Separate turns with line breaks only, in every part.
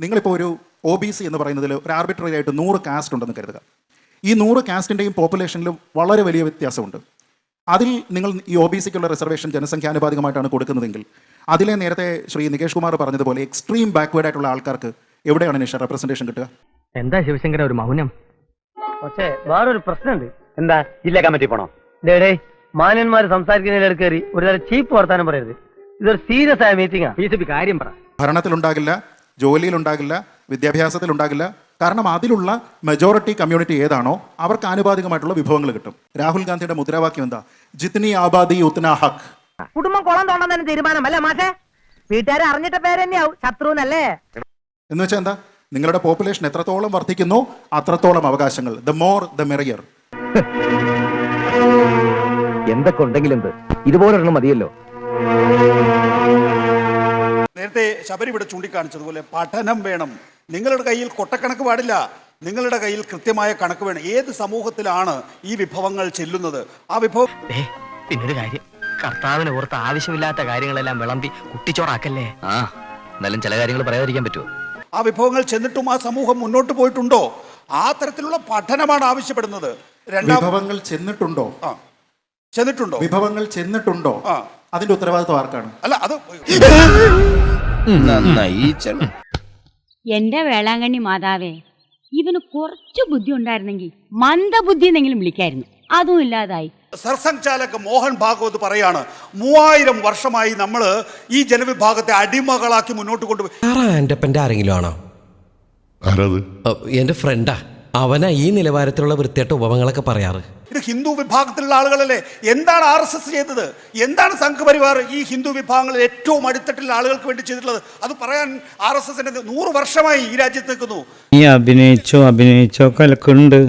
നിങ്ങളിപ്പോൾ ഒരു OBC എന്ന് പറയുന്നതിൽ ഒരു ആർബിട്രറി ആയിട്ട് 100 കാസ്റ്റ് ഉണ്ടെന്ന് കരുതുക. ഈ 100 കാസ്റ്റിൻ്റെയും പോപ്പുലേഷനിലും വളരെ വലിയ വ്യത്യാസമുണ്ട്. അതിൽ നിങ്ങൾ ഈ OBCക്കുള്ള റിസർവേഷൻ ജനസംഖ്യാനുപാതികമായിട്ടാണ് കൊടുക്കുന്നതെങ്കിൽ അതിലെ നേരത്തെ ശ്രീ നികേഷ് കുമാർ പറഞ്ഞതുപോലെ എക്സ്ട്രീം ബാക്ക്വേർഡ് ആയിട്ടുള്ള ആൾക്കാർക്ക് എവിടെയാണ് നിഷ റെപ്രസെൻറ്റേഷൻ കിട്ടുക?
എന്താ ശിവശങ്കര ഒരു മൗനം? പക്ഷേ വേറൊരു പ്രശ്നമുണ്ട്.
എന്താ? ജില്ലാ കമ്മിറ്റി പോണോ?
ഡേ മാന്യന്മാര് സംസാരിക്കുന്നതിൽ കയറി ഒരു തരം ചീപ്പ് വർത്താനം പറയരുത്. ഇതൊരു സീരിയസ് ആയ മീറ്റിംഗാ. BJP കാര്യം പറ.
ഭരണത്തിലുണ്ടാകില്ല, ജോലിയിലുണ്ടാകില്ല, വിദ്യാഭ്യാസത്തിലുണ്ടാകില്ല. കാരണം അതിലുള്ള മെജോറിറ്റി കമ്മ്യൂണിറ്റി ഏതാണോ അവർക്ക് ആനുപാതികമായിട്ടുള്ള വിഭവങ്ങൾ കിട്ടും. രാഹുൽ ഗാന്ധിയുടെ മുദ്രാവാക്യം എന്താ? ജിത്നി ആബാദി ഉത്ന ഹക്ക്.
കുടുംബം കുളം തോണ്ടാൻ തന്നെ തീരുമാനമല്ല മാഷേ. വീട്ടുകാരെ അറിഞ്ഞിട്ട പേര് തന്നെയാവും ശത്രുന്നല്ലേ.
എന്ന് വെച്ചാൽ എന്താ? നിങ്ങളുടെ പോപ്പുലേഷൻ എത്രത്തോളം വർദ്ധിക്കുന്നു അത്രത്തോളം അവകാശങ്ങൾ. The more the merrier.
എന്തൊക്കെ ഉണ്ടെങ്കിലും ഇതുപോലെ മതിയല്ലോ.
നേരത്തെ ശബരി ഇവിടെ ചൂണ്ടിക്കാണിച്ചതുപോലെ പഠനം വേണം. നിങ്ങളുടെ കയ്യിൽ കൊട്ടക്കണക്ക് പാടില്ല, നിങ്ങളുടെ കയ്യിൽ കൃത്യമായ കണക്ക് വേണം. ഏത് സമൂഹത്തിലാണ് ഈ വിഭവങ്ങൾ ചെല്ലുന്നത്? ആ വിഭവം
പിന്നൊരു കാര്യം, കർത്താവിന് ഓർത്ത് ആവശ്യമില്ലാത്ത കാര്യങ്ങളെല്ലാം വിളമ്പി കുട്ടിച്ചോറാക്കല്ലേ.
എന്നാലും ചില കാര്യങ്ങൾ പറയാതിരിക്കാൻ പറ്റുമോ?
ആ വിഭവങ്ങൾ ചെന്നിട്ടും ആ സമൂഹം മുന്നോട്ട് പോയിട്ടുണ്ടോ? ആ തരത്തിലുള്ള പഠനമാണ് ആവശ്യപ്പെടുന്നത്.
വിഭവങ്ങൾ ചെന്നിട്ടുണ്ടോ?
ചെന്നിട്ടുണ്ടോ?
വിഭവങ്ങൾ ചെന്നിട്ടുണ്ടോ? അതിന്റെ ഉത്തരവാദിത്വം ആർക്കാണ്?
അല്ല, അത്
എന്റെ വേളാങ്കണ്ണി മാതാവേ, ഇവന് കുറച്ചു ബുദ്ധി ഉണ്ടായിരുന്നെങ്കിൽ മന്ദബുദ്ധി എന്നെങ്കിലും വിളിക്കായിരുന്നു. അതും ഇല്ലാതായി.
സർസംഘചാലക് മോഹൻ ഭാഗവത് പറയാണ്, 3000 വർഷമായി നമ്മൾ ഈ ജനവിഭാഗത്തെ അടിമകളാക്കി മുന്നോട്ട് കൊണ്ടുപോയി.
എന്റെ ആരെങ്കിലും ആണോ? എന്റെ ഫ്രണ്ടാ. അവനാ ഈ നിലവാരത്തിലുള്ള വൃത്തിയായിട്ട് ഉപമങ്ങളൊക്കെ പറയാറ്.
ഇത് ഹിന്ദു വിഭാഗത്തിലുള്ള ആളുകളല്ലേ? എന്താണ് RSS ചെയ്തത്? എന്താണ് സംഘപരിവാർ ഈ ഹിന്ദു വിഭാഗങ്ങളിൽ ഏറ്റവും അടിത്തട്ടിലുള്ള ആളുകൾക്ക് വേണ്ടി ചെയ്തിട്ടുള്ളത്? അത് പറയാൻ RSSന്റെ 100 വർഷമായി ഈ രാജ്യത്ത് നിൽക്കുന്നു.
ഈ അഭിനയിച്ചോ കലക്കുണ്ട്.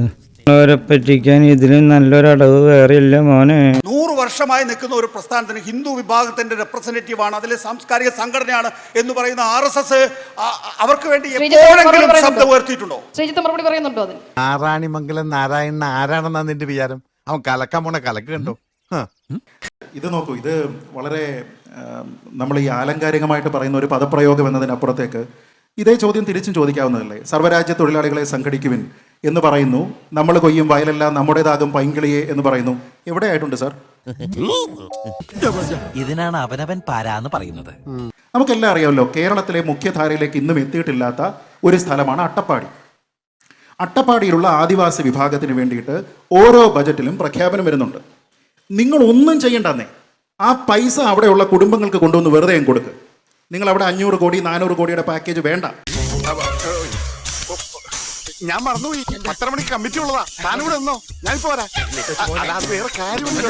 അവരെ പറ്റിക്കാൻ ഇതിന് നല്ലൊരടവ് വേറെ ഇല്ല മോനെ.
100 വർഷമായി നിൽക്കുന്ന ഒരു പ്രസ്ഥാനത്തിന് ഹിന്ദു വിഭാഗത്തിന്റെ റെപ്രസെന്റേറ്റീവ് ആണ്, അതിലെ സാംസ്കാരിക സംഘടനയാണ് എന്ന് പറയുന്ന RSS അവർക്ക് വേണ്ടി എപ്പോഴെങ്കിലും ശബ്ദം ഉയർത്തിയിട്ടുണ്ടോ?
ശ്രീജിത്ത് മറുപടി പറയുന്നുണ്ടോ? അതിന്
നാരായണിമംഗലം നാരായണൻ ആരാണെന്നാ നിന്റെ വിചാരം? അവൻ കലക്കാൻ പോണ കലക്ക് കണ്ടോ?
ഇത് നോക്കൂ, ഇത് വളരെ നമ്മൾ ഈ ആലങ്കാരികമായിട്ട് പറയുന്ന ഒരു പദപ്രയോഗം എന്നതിനപ്പുറത്തേക്ക് ഇതേ ചോദ്യം തിരിച്ചും ചോദിക്കാവുന്നതല്ലേ? സർവ്വരാജ്യ തൊഴിലാളികളെ സംഘടിക്കുവിൻ എന്ന് പറയുന്നു, നമ്മൾ കൊയ്യും വയലെല്ലാം നമ്മുടേതാകും പൈങ്കിളിയെ എന്ന് പറയുന്നു. എവിടെയായിട്ടുണ്ട് സാർ?
ഇതിനാണ് അവനവൻ പാരാന്ന് പറയുന്നത്.
നമുക്കെല്ലാം അറിയാമല്ലോ, കേരളത്തിലെ മുഖ്യധാരയിലേക്ക് ഇന്നും എത്തിയിട്ടില്ലാത്ത ഒരു സ്ഥലമാണ് അട്ടപ്പാടി. അട്ടപ്പാടിയിലുള്ള ആദിവാസി വിഭാഗത്തിന് വേണ്ടിയിട്ട് ഓരോ ബജറ്റിലും പ്രഖ്യാപനം വരുന്നുണ്ട്. നിങ്ങൾ ഒന്നും ചെയ്യണ്ടെന്നേ, ആ പൈസ അവിടെയുള്ള കുടുംബങ്ങൾക്ക് കൊണ്ടുവന്ന് വെറുതെ കൊടുക്കുക. നിങ്ങൾ അവിടെ 500 കോടി 400 കോടിയുടെ പാക്കേജ് വേണ്ട.
ഞാൻ മറന്നുപോയി, 10 മണിക്ക് കമ്മിറ്റി ഉള്ളതാ. താനൂടെ ഒന്നോ, ഞാൻ പോരാ. വേറെ കാര്യമൊന്നും